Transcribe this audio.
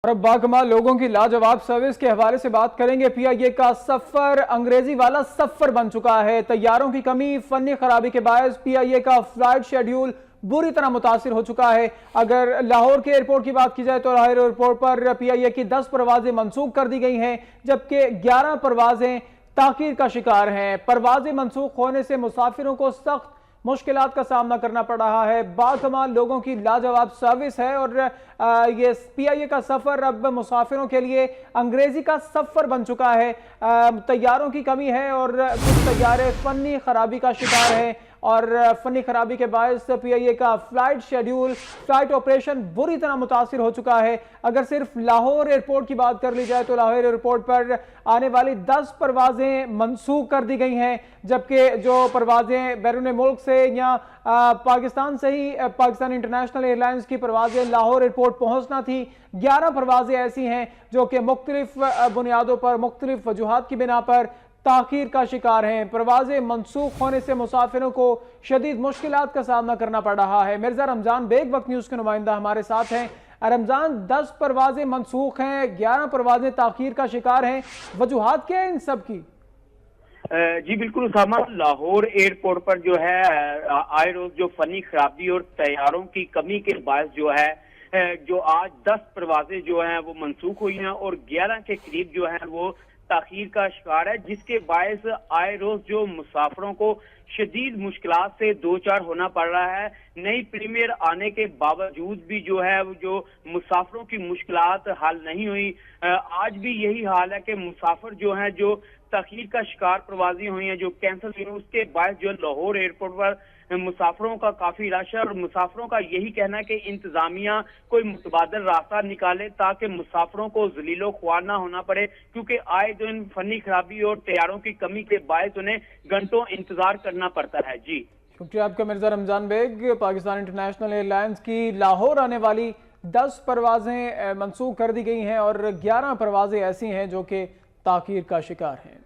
और बाकमाल लोगों की लाजवाब सर्विस के हवाले से बात करेंगे। पीआईए का सफर अंग्रेजी वाला सफर बन चुका है। तैयारों की कमी, फनी खराबी के बायस पीआईए का फ्लाइट शेड्यूल बुरी तरह मुतासिर हो चुका है। अगर लाहौर के एयरपोर्ट की बात की जाए तो लाहौर एयरपोर्ट पर पीआईए की 10 परवाजें मंसूख कर दी गई हैं, जबकि 11 परवाजें ताखीर का शिकार हैं। परवाजें मंसूख होने से मुसाफिरों को सख्त मुश्किलात का सामना करना पड़ रहा है। बाकमाल लोगों की लाजवाब सर्विस है और ये पीआईए का सफर अब मुसाफिरों के लिए अंग्रेजी का सफर बन चुका है। तैयारों की कमी है और कुछ तैयारे फनी खराबी का शिकार हैं और फनी खराबी के बायस पीआईए का फ्लाइट ऑपरेशन बुरी तरह मुतासिर हो चुका है। अगर सिर्फ लाहौर एयरपोर्ट की बात कर ली जाए तो लाहौर एयरपोर्ट पर आने वाली 10 परवाजें मंसूख कर दी गई हैं, जबकि जो परवाजें बैरून मुल्क से या पाकिस्तान से ही पाकिस्तान इंटरनेशनल एयरलाइंस की परवाजें लाहौर एयरपोर्ट पहुंचना थी, 11 परवाजें ऐसी हैं जो कि मुख्तलिफ बुनियादों पर, मुख्तलिफ वजूहात की बिना पर ताखीर का शिकार हैं। परवाजें मंसूख होने से मुसाफिरों को शदीद मुश्किलात का सामना करना पड़ रहा है। मिर्जा रमजान बेग वक्त न्यूज़ के नुमाइंदा हमारे साथ हैं। रमजान, 10 परवाजें मंसूख हैं, 11 परवाजें ताखीर का शिकार हैं, वजूहात क्या है इन सब की? जी बिल्कुल उसामा, लाहौर एयरपोर्ट पर जो है आए रोज जो फनी खराबी और तैयारों की कमी के बायस जो है जो आज 10 परवाजें जो हैं वो मंसूख हुई हैं और 11 के करीब जो है वो ताखीर का शिकार है, जिसके बायस आए रोज जो मुसाफिरों को शदीद मुश्किलात से दो चार होना पड़ रहा है। नई प्रीमियर आने के बावजूद भी जो है वो जो मुसाफिरों की मुश्किलात हल नहीं हुई। आज भी यही हाल है कि मुसाफिर जो हैं जो ताखीर का शिकार प्रवासी हुई हैं, जो कैंसिल हुई, उसके बायस जो लाहौर एयरपोर्ट पर मुसाफिरों का काफी रश है और मुसाफिरों का यही कहना है कि इंतजामिया कोई मुतबादल रास्ता निकाले ताकि मुसाफिरों को जलीलो ख्वार ना होना पड़े, क्योंकि आए दिन फनी खराबी और तैयारों की कमी के बायस उन्हें घंटों इंतजार करना पड़ता है। जी शुक्रिया आपका मिर्जा रमजान बेग। पाकिस्तान इंटरनेशनल एयरलाइंस की लाहौर आने वाली 10 परवाजें मंसूख कर दी गई हैं और 11 परवाजें ऐसी हैं जो कि ताखीर का शिकार हैं।